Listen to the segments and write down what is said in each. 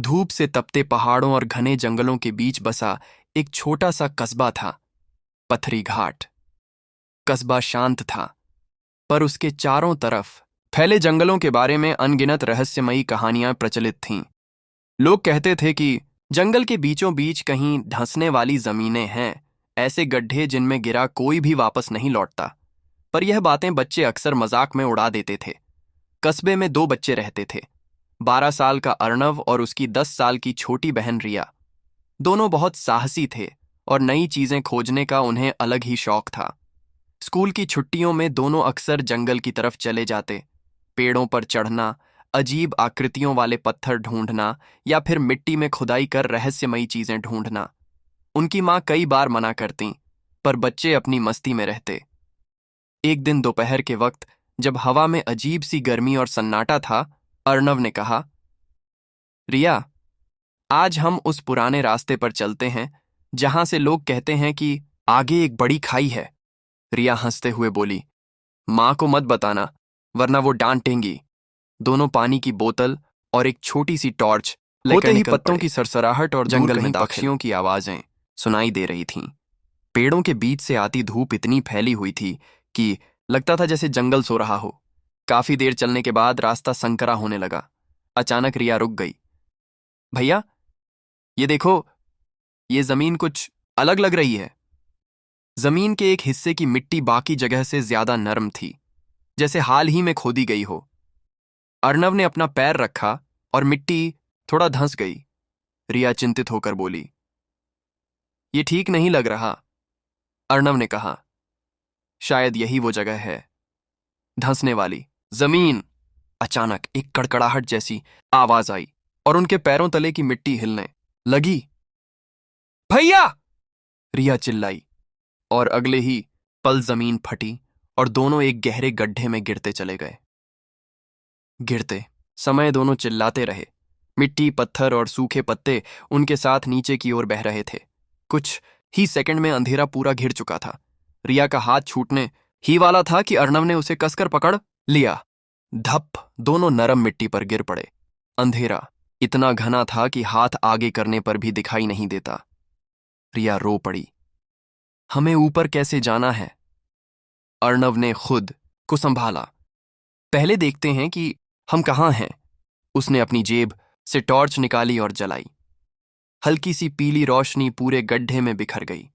धूप से तपते पहाड़ों और घने जंगलों के बीच बसा एक छोटा सा कस्बा था, पथरी घाट। कस्बा शांत था, पर उसके चारों तरफ फैले जंगलों के बारे में अनगिनत रहस्यमयी कहानियां प्रचलित थीं। लोग कहते थे कि जंगल के बीचों बीच कहीं धंसने वाली जमीनें हैं, ऐसे गड्ढे जिनमें गिरा कोई भी वापस नहीं लौटता। पर यह बातें बच्चे अक्सर मजाक में उड़ा देते थे। कस्बे में दो बच्चे रहते थे, 12 साल का अर्णव और उसकी 10 साल की छोटी बहन रिया। दोनों बहुत साहसी थे और नई चीजें खोजने का उन्हें अलग ही शौक था। स्कूल की छुट्टियों में दोनों अक्सर जंगल की तरफ चले जाते। पेड़ों पर चढ़ना, अजीब आकृतियों वाले पत्थर ढूंढना या फिर मिट्टी में खुदाई कर रहस्यमयी चीजें ढूंढना। उनकी माँ कई बार मना करती, पर बच्चे अपनी मस्ती में रहते। एक दिन दोपहर के वक्त, जब हवा में अजीब सी गर्मी और सन्नाटा था, अर्णव ने कहा, रिया, आज हम उस पुराने रास्ते पर चलते हैं जहां से लोग कहते हैं कि आगे एक बड़ी खाई है। रिया हंसते हुए बोली, माँ को मत बताना, वरना वो डांटेंगी। दोनों पानी की बोतल और एक छोटी सी टॉर्च लेकर ही पत्तों की सरसराहट और जंगल में पक्षियों की आवाजें सुनाई दे रही थीं। पेड़ों के बीच से आती धूप इतनी फैली हुई थी कि लगता था जैसे जंगल सो रहा हो। काफी देर चलने के बाद रास्ता संकरा होने लगा। अचानक रिया रुक गई। भैया, ये देखो, ये जमीन कुछ अलग लग रही है। जमीन के एक हिस्से की मिट्टी बाकी जगह से ज्यादा नरम थी, जैसे हाल ही में खोदी गई हो। अर्णव ने अपना पैर रखा और मिट्टी थोड़ा धंस गई। रिया चिंतित होकर बोली, ये ठीक नहीं लग रहा। अर्णव ने कहा, शायद यही वो जगह है, धंसने वाली जमीन। अचानक एक कड़कड़ाहट जैसी आवाज आई और उनके पैरों तले की मिट्टी हिलने लगी। भैया! रिया चिल्लाई और अगले ही पल जमीन फटी और दोनों एक गहरे गड्ढे में गिरते चले गए। गिरते समय दोनों चिल्लाते रहे। मिट्टी, पत्थर और सूखे पत्ते उनके साथ नीचे की ओर बह रहे थे। कुछ ही सेकंड में अंधेरा पूरा घिर चुका था। रिया का हाथ छूटने ही वाला था कि अर्णव ने उसे कसकर पकड़ लिया। धप, दोनों नरम मिट्टी पर गिर पड़े। अंधेरा इतना घना था कि हाथ आगे करने पर भी दिखाई नहीं देता। रिया रो पड़ी, हमें ऊपर कैसे जाना है? अर्णव ने खुद को संभाला। पहले देखते हैं कि हम कहाँ हैं। उसने अपनी जेब से टॉर्च निकाली और जलाई। हल्की सी पीली रोशनी पूरे गड्ढे में बिखर गई।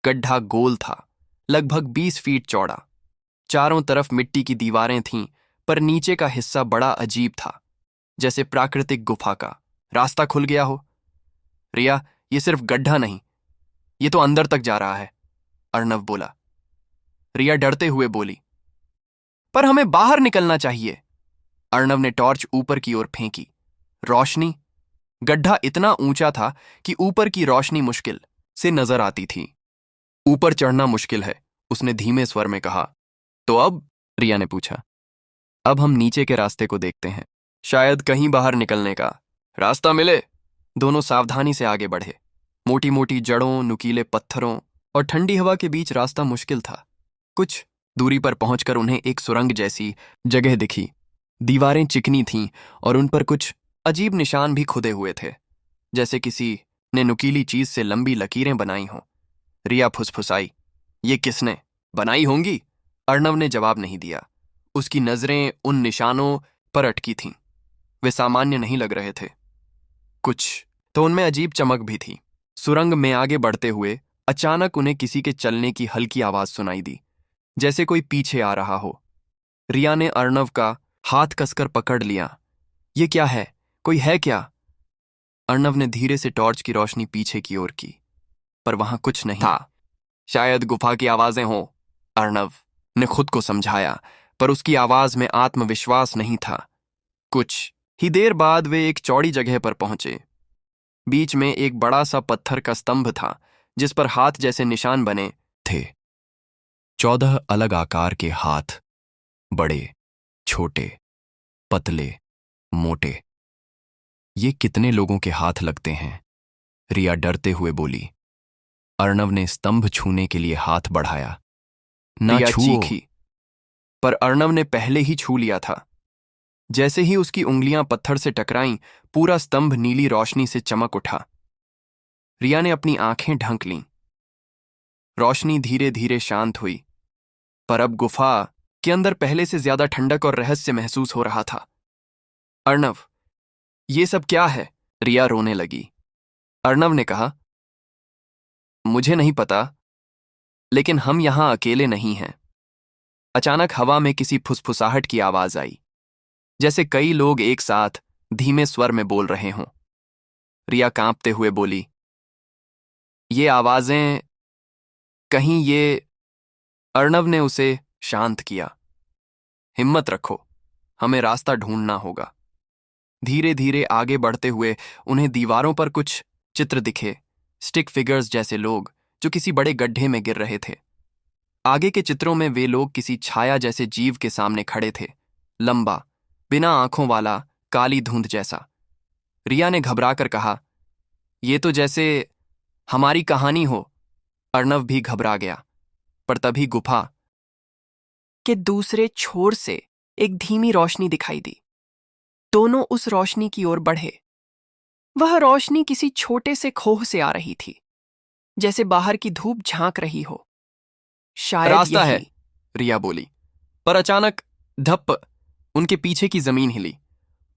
गड्ढा गोल था, लगभग 20 फीट चौड़ा। चारों तरफ मिट्टी की दीवारें थीं, पर नीचे का हिस्सा बड़ा अजीब था, जैसे प्राकृतिक गुफा का रास्ता खुल गया हो। रिया, ये सिर्फ गड्ढा नहीं, ये तो अंदर तक जा रहा है, अर्णव बोला। रिया डरते हुए बोली, पर हमें बाहर निकलना चाहिए। अर्णव ने टॉर्च ऊपर की ओर फेंकी। रोशनी, गड्ढा इतना ऊंचा था कि ऊपर की रोशनी मुश्किल से नजर आती थी। ऊपर चढ़ना मुश्किल है, उसने धीमे स्वर में कहा। तो अब? रिया ने पूछा। अब हम नीचे के रास्ते को देखते हैं, शायद कहीं बाहर निकलने का रास्ता मिले। दोनों सावधानी से आगे बढ़े। मोटी मोटी जड़ों, नुकीले पत्थरों और ठंडी हवा के बीच रास्ता मुश्किल था। कुछ दूरी पर पहुंचकर उन्हें एक सुरंग जैसी जगह दिखी। दीवारें चिकनी थीं और उन पर कुछ अजीब निशान भी खुदे हुए थे, जैसे किसी ने नुकीली चीज से लंबी लकीरें बनाई हों। रिया फुसफुसाई, ये किसने बनाई होंगी? अर्णव ने जवाब नहीं दिया। उसकी नजरें उन निशानों पर अटकी थीं। वे सामान्य नहीं लग रहे थे, कुछ तो उनमें अजीब चमक भी थी। सुरंग में आगे बढ़ते हुए अचानक उन्हें किसी के चलने की हल्की आवाज सुनाई दी, जैसे कोई पीछे आ रहा हो। रिया ने अर्णव का हाथ कसकर पकड़ लिया। ये क्या है? कोई है क्या? अर्णव ने धीरे से टॉर्च की रोशनी पीछे की ओर की, पर वहां कुछ नहीं था। शायद गुफा की आवाजें हों, अर्णव ने खुद को समझाया, पर उसकी आवाज में आत्मविश्वास नहीं था। कुछ ही देर बाद वे एक चौड़ी जगह पर पहुंचे। बीच में एक बड़ा सा पत्थर का स्तंभ था, जिस पर हाथ जैसे निशान बने थे। 14 अलग आकार के हाथ, बड़े, छोटे, पतले, मोटे। ये कितने लोगों के हाथ लगते हैं? रिया डरते हुए बोली। अर्णव ने स्तंभ छूने के लिए हाथ बढ़ाया। ना छूओ, पर अर्णव ने पहले ही छू लिया था। जैसे ही उसकी उंगलियां पत्थर से टकराईं, पूरा स्तंभ नीली रोशनी से चमक उठा। रिया ने अपनी आंखें ढंक लीं। रोशनी धीरे धीरे शांत हुई, पर अब गुफा के अंदर पहले से ज्यादा ठंडक और रहस्य महसूस हो रहा था। अर्णव, ये सब क्या है? रिया रोने लगी। अर्णव ने कहा, मुझे नहीं पता, लेकिन हम यहां अकेले नहीं हैं। अचानक हवा में किसी फुसफुसाहट की आवाज आई, जैसे कई लोग एक साथ धीमे स्वर में बोल रहे हों। रिया कांपते हुए बोली, ये आवाजें कहीं ये... अर्णव ने उसे शांत किया। हिम्मत रखो, हमें रास्ता ढूंढना होगा। धीरे धीरे आगे बढ़ते हुए उन्हें दीवारों पर कुछ चित्र दिखे, स्टिक फिगर्स जैसे लोग जो किसी बड़े गड्ढे में गिर रहे थे। आगे के चित्रों में वे लोग किसी छाया जैसे जीव के सामने खड़े थे, लंबा, बिना आंखों वाला, काली धुंध जैसा। रिया ने घबराकर कहा, ये तो जैसे हमारी कहानी हो। अर्णव भी घबरा गया, पर तभी गुफा के दूसरे छोर से एक धीमी रोशनी दिखाई दी। दोनों उस रोशनी की ओर बढ़े। वह रोशनी किसी छोटे से खोह से आ रही थी, जैसे बाहर की धूप झांक रही हो। शायद रास्ता यही है, रिया बोली। पर अचानक धप्प, उनके पीछे की जमीन हिली।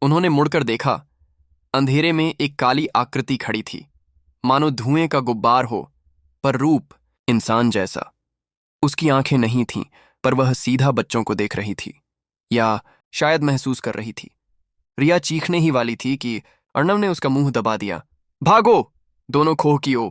उन्होंने मुड़कर देखा। अंधेरे में एक काली आकृति खड़ी थी, मानो धुएं का गुब्बार हो, पर रूप इंसान जैसा। उसकी आंखें नहीं थीं, पर वह सीधा बच्चों को देख रही थी, या शायद महसूस कर रही थी। रिया चीखने ही वाली थी कि अर्णव ने उसका मुंह दबा दिया। भागो! दोनों खोह की ओर।